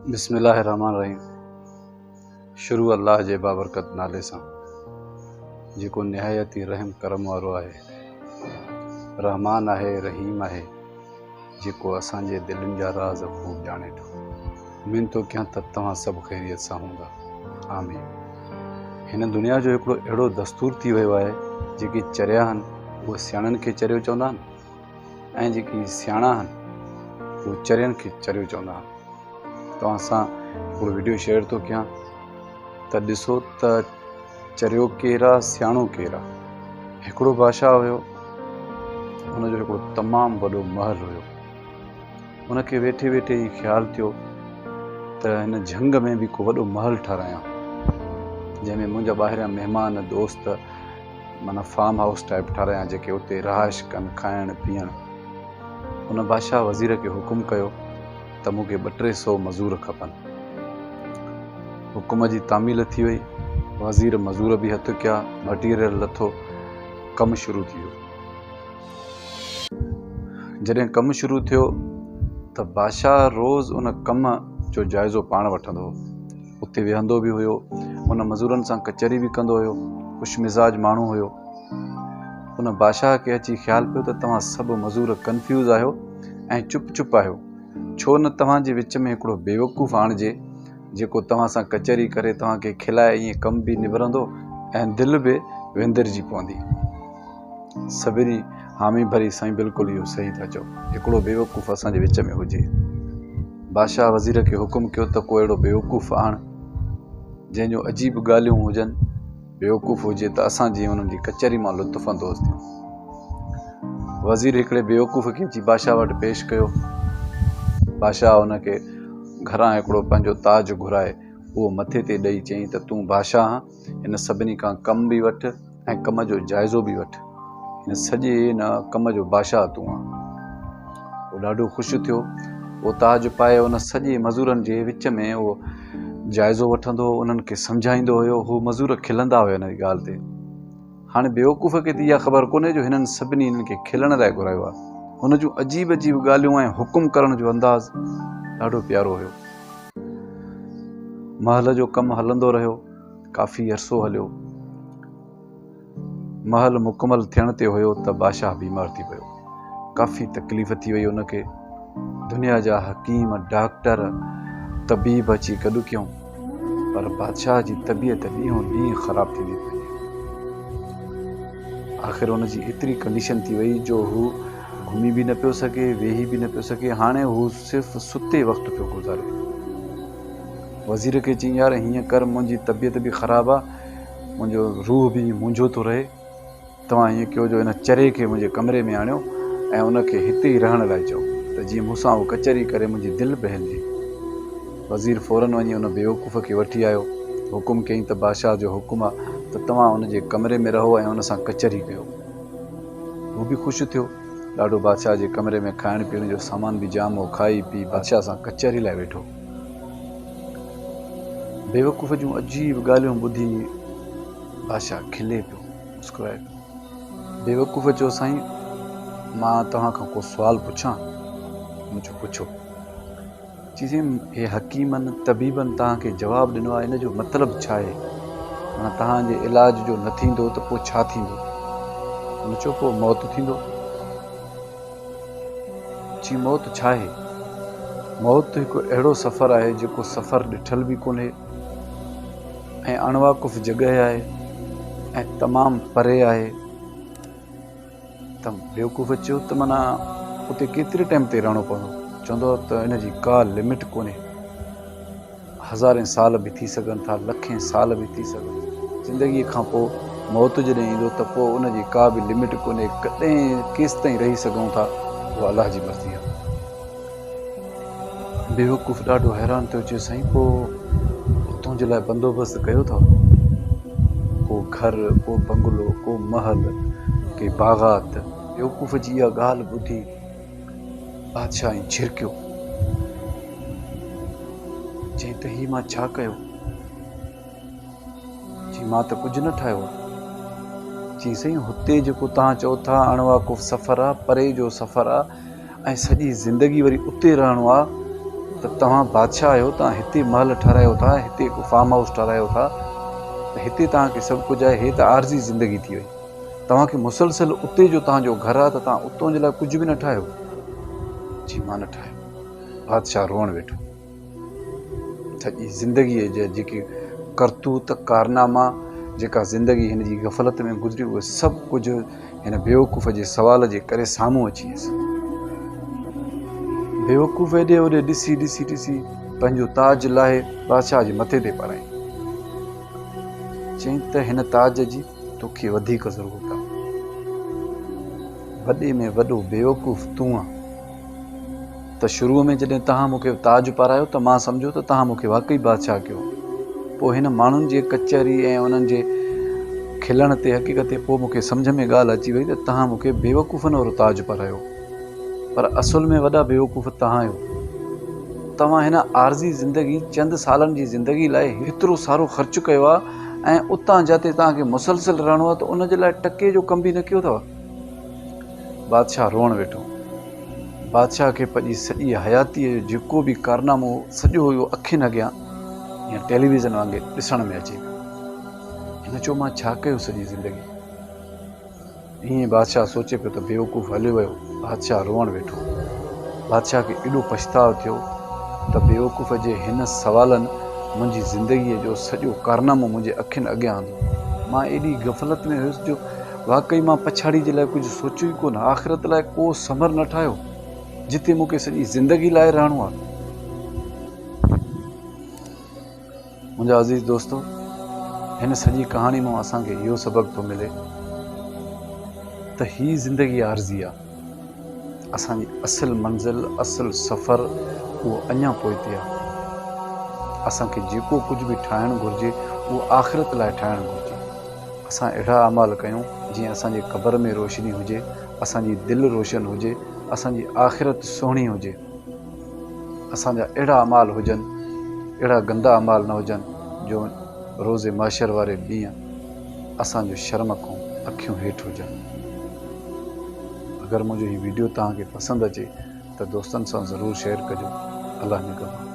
बिस्मिल्लाहिर्रहमानिर्रहीम। शुरू अल्लाह जे बाबरकत नाले सां जेको निहायत ई रहम करम वारो आहे। रहमान आहे, रहीम आहे, जेको असांजे दिलनि जा राज़ ख़ूब ॼाणे थो। उमीद थो कयां त तव्हां सभु ख़ैरियत सां हूंदा। आमीन। हिन दुनिया जो हिकिड़ो अहिड़ो दस्तूर थी वियो आहे, जेकी चरिया आहिनि उहे सियाणनि खे चरियो चवंदा आहिनि ऐं जेकी सियाणा आहिनि उहे चरियनि खे चरियो चवंदा आहिनि। तव्हां सां हिकिड़ो वीडियो शेयर थो कयां त ॾिसो त चरियो केरु आहे, सियाणो केरु आहे। हिकिड़ो बादशाह हुयो, हुनजो हिकिड़ो तमामु वॾो महल हुयो। हुनखे वेठे वेठे ई ख़्यालु थियो त हिन झंग में बि को वॾो महल ठारायां, जंहिंमें मुंहिंजा ॿाहिरियां महिमान दोस्त माना फार्म हाउस टाइप ठारायां, जेके उते रहाइश कनि, खाइणु पीअणु। हुन बादशाह वज़ीर खे हुकुम कयो त मूंखे 200 मज़ूर खपनि। हुकुम जी तामील थी वई, वज़ीर मज़ूर बि हथु कया, मटीरियल लथो, कमु शुरू थी वियो। जॾहिं कमु शुरू थियो त बादशाह रोज़ उन कम जो जाइज़ो पाण वठंदो हो, उते विहंदो बि हुयो, उन मज़ूरनि सां कचहरी बि कंदो हुयो। ख़ुशि मिज़ाज माण्हू हुयो। उन बादशाह खे अची ख़्यालु पियो त तव्हां सभु मज़ूर कन्फ्यूज़ आहियो ऐं चुप आहियो। छो न तव्हांजे विच में हिकिड़ो बेवकूफ़ आणिजे, जेको तव्हां सां कचहरी करे तव्हांखे खिलाए, ईअं कमु बि निबरंदो ऐं दिलि बि विंदरजी पवंदी। सभिनी हामी भरी, साईं बिल्कुलु इहो सही था चओ, हिकिड़ो बेवकूफ़ असांजे विच में हुजे। बादशाह वज़ीर खे हुकुम कयो त को अहिड़ो बेवकूफ़ आण जंहिंजो अजीब ॻाल्हियूं हुजनि, बेवकूफ़ हुजे त असां जीअं उन्हनि जी कचहरी मां लुत्फ़ अंदोज़ थियूं। वज़ीर हिकिड़े बेवकूफ़ खे अची बादशाह वटि पेश कयो। बादशाह हुनखे घरां हिकिड़ो पंहिंजो ताज घुराए उहो मथे ते ॾेई चयईं त तूं बादशाह, हिन सभिनी खां कमु बि वठि ऐं कम जो जाइज़ो बि वठि। हिन सॼे न कम जो बादशाह तूं आहे। उहो ॾाढो ख़ुशि थियो। उहो ताज पाए उन सॼे मज़ूरनि जे विच में उहो जाइज़ो वठंदो, उन्हनि खे सम्झाईंदो हुयो। हू मज़ूर खिलंदा हुया हिन ॻाल्हि ते। हाणे बेवकूफ़ खे त इहा ख़बर कोन्हे जो हिननि सभिनी हिननि खे खिलण लाइ घुरायो आहे। हुन जूं अजीब ॻाल्हियूं ऐं हुकुम करण जो अंदाज़ ॾाढो प्यारो हुयो। महल जो कमु हलंदो रहियो, काफ़ी अरसो हलियो। महल मुकमल थियण ते हुयो त बादशाह बीमार थी पियो। काफ़ी तकलीफ़ थी वई उनखे। दुनिया जा हकीम, डॉक्टर, तबीब अची गॾु कयूं, पर बादशाह जी तबियत ॾींहों ॾींहुं ख़राब थींदी पई। आख़िर हुनजी एतिरी कंडीशन थी वई जो हू घुमी बि न पियो सघे, वेही बि न पियो सघे। हाणे हू सिर्फ़ु सुते वक़्तु पियो गुज़ारे। वज़ीर खे चई, यार हीअं कर, मुंहिंजी तबियत बि ख़राबु आहे, मुंहिंजो रूह बि मुंझो थो रहे। तव्हां हीअं कयो जो हिन चरे खे मुंहिंजे कमरे में आणियो ऐं उनखे हिते ई रहण लाइ चओ, त जीअं मूंसां उहो कचहरी करे मुंहिंजी दिलि बहलजी। वज़ीर फ़ौरन वञी उन बेवकूफ़ खे वठी आयो। हुकुम कयईं त बादशाह जो हुकुम आहे त तव्हां उनजे कमरे में रहो ऐं उन सां कचहरी कयो। हू बि ख़ुशि थियो। ॾाढो बादशाह जे कमरे में खाइण पीअण जो सामान बि जाम हो। खाई पी बादशाह सां कचहरी लाइ वेठो। बेवकूफ़ जूं अजीब ॻाल्हियूं ॿुधी बादशाह खिले पियो, मुस्कुराए पियो। बेवकूफ़ चयो, साईं मां तव्हां खां को सुवालु पुछां? मुंहिंजो पुछो। चईं, हे हकीमनि, तबीबनि तव्हांखे जवाबु ॾिनो आहे, इन जो मतिलबु छा आहे? माना तव्हांजे इलाज जो न थींदो त पोइ छा थींदो? हुन चयो, पोइ मौत थींदो। जी, मौत छा आहे? मौत हिकु अहिड़ो सफ़र आहे जेको सफ़र ॾिठल बि कोन्हे ऐं अणवाक़ुफ़ जॻह आहे ऐं तमामु परे आहे। त बेवकूफ़ चयो त माना उते केतिरे टाइम ते रहणो पवंदो? चवंदो त इन जी का लिमिट कोन्हे। हज़ारें साल बि थी सघनि था, लखें साल बि थी सघनि। ज़िंदगीअ खां पोइ मौत जॾहिं ईंदो त पोइ उन जी का बि लिमिट कोन्हे। कॾहिं केसि ताईं रही सघूं था, उहा अलाह जी मर्ज़ी आहे। बेवकूफ़ ॾाढो हैरान थियो। चयो, साईं पोइ उतां जे लाइ बंदोबस्तु कयो अथव? को घर, को बंगलो, को महल, के बाग़ात? बेवकूफ़ जी इहा ॻाल्हि ॿुधी बादशाह ई झिरकियो। चई त ही मां छा कयो? जी, मां त कुझु न ठाहियो आहे। जी, साईं हुते जेको तव्हां चओ था अणवाक़ुफ़ सफ़र आहे, परे जो सफ़र आहे ऐं सॼी ज़िंदगी वरी उते रहणो आहे, त तव्हां बादशाह आहियो, तव्हां हिते महल ठारायो था, हिते हिकु फार्म हाउस ठारायो था, त हिते तव्हांखे सभु कुझु आहे। हे त आरज़ी ज़िंदगी थी वई। तव्हांखे मुसलसल उते जो तव्हांजो घरु आहे, त तव्हां उतां जे लाइ कुझु बि न ठाहियो। जी मां न ठाहियो। बादशाह रोअण वेठो। सॼी ज़िंदगीअ जा जेके करतूत कारनामा, जेका ज़िंदगी हिन जी गफ़लत में गुज़री, उहे सभु कुझु हिन बेवकूफ़ जे सवाल जे करे साम्हूं अची वियसि। बेवकूफ़ हेॾे होॾे ॾिसी ॾिसी ॾिसी पंहिंजो ताज लाहे बादशाह जे मथे ते पाराई। चई त हिन ताज जी तोखे वधीक ज़रूरत आहे। वॾे में वॾो बेवकूफ़ तूं आहे। त शुरूअ में जॾहिं तव्हां मूंखे ताज पारायो त मां सम्झो त तव्हां मूंखे वाक़ई बादशाह कयो। पोइ हिन माण्हुनि जे कचहरी ऐं उन्हनि जे खिलण ते हक़ीक़त ते पोइ मूंखे सम्झ में ॻाल्हि अची वई त तव्हां मूंखे बेवकूफ़नि वारो ताज पारायो। पर असुल में वॾा बेवकूफ़ तव्हां आहियो। तव्हां हिन आरज़ी ज़िंदगी, चंद सालनि जी ज़िंदगी लाइ हेतिरो सारो ख़र्चु कयो आहे, ऐं उतां जिते तव्हांखे मुसलसल रहणो आहे त उन जे लाइ टके जो कम बि न कयो अथव। बादशाह रोअण वेठो। बादशाह खे पंहिंजी सॼी हयातीअ जो जेको बि कारनामो सॼो हुयो अखियुनि अॻियां या टेलीविज़न वांगुरु ॾिसण में अचे। हिन चयो मां छा कयो सॼी ज़िंदगी। ईअं बादशाह सोचे पियो त बेवकूफ़ हलियो वियो। बादशाह रोअण वेठो। बादशाह खे एॾो पछताव थियो त बेवकूफ़ जे हिन सवालनि मुंहिंजी ज़िंदगीअ जो सॼो कारनामो मुंहिंजे अखियुनि अॻियां हूंदो। मां एॾी गफ़लत में हुयुसि जो वाक़ई मां पछाड़ी जे लाइ कुझु सोचियो ई कोन, आख़िरत लाइ को समर न ठाहियो, जिते मूंखे सॼी ज़िंदगी लाइ रहणो आहे। मुंहिंजा अज़ीज़ दोस्तो, हिन सॼी कहाणी मां असांखे इहो सबक़ थो मिले त ही ज़िंदगी आरज़ी आहे। असांजी असल मंज़िल, असल सफ़र उहो अञा पोइते आहे। असांखे जेको कुझु बि ठाहिणु घुरिजे उहो आख़िरत लाइ ठाहिणु घुरिजे। असां अहिड़ा अमाल कयूं जीअं असांजे क़बर में रोशनी हुजे, असांजी दिलि रोशन हुजे, असांजी आख़िरत सुहिणी हुजे। असांजा अहिड़ा अमाल हुजनि, अहिड़ा गंदा अमाल न हुजनि जो रोज़े माशर वारे ॾींहुं असांजो शर्म खां अखियूं हेठि हुजनि। अगरि मुंहिंजो हीउ वीडियो तव्हांखे पसंदि अचे त दोस्तनि सां ज़रूरु शेयर कजो। अलाह निगहबान।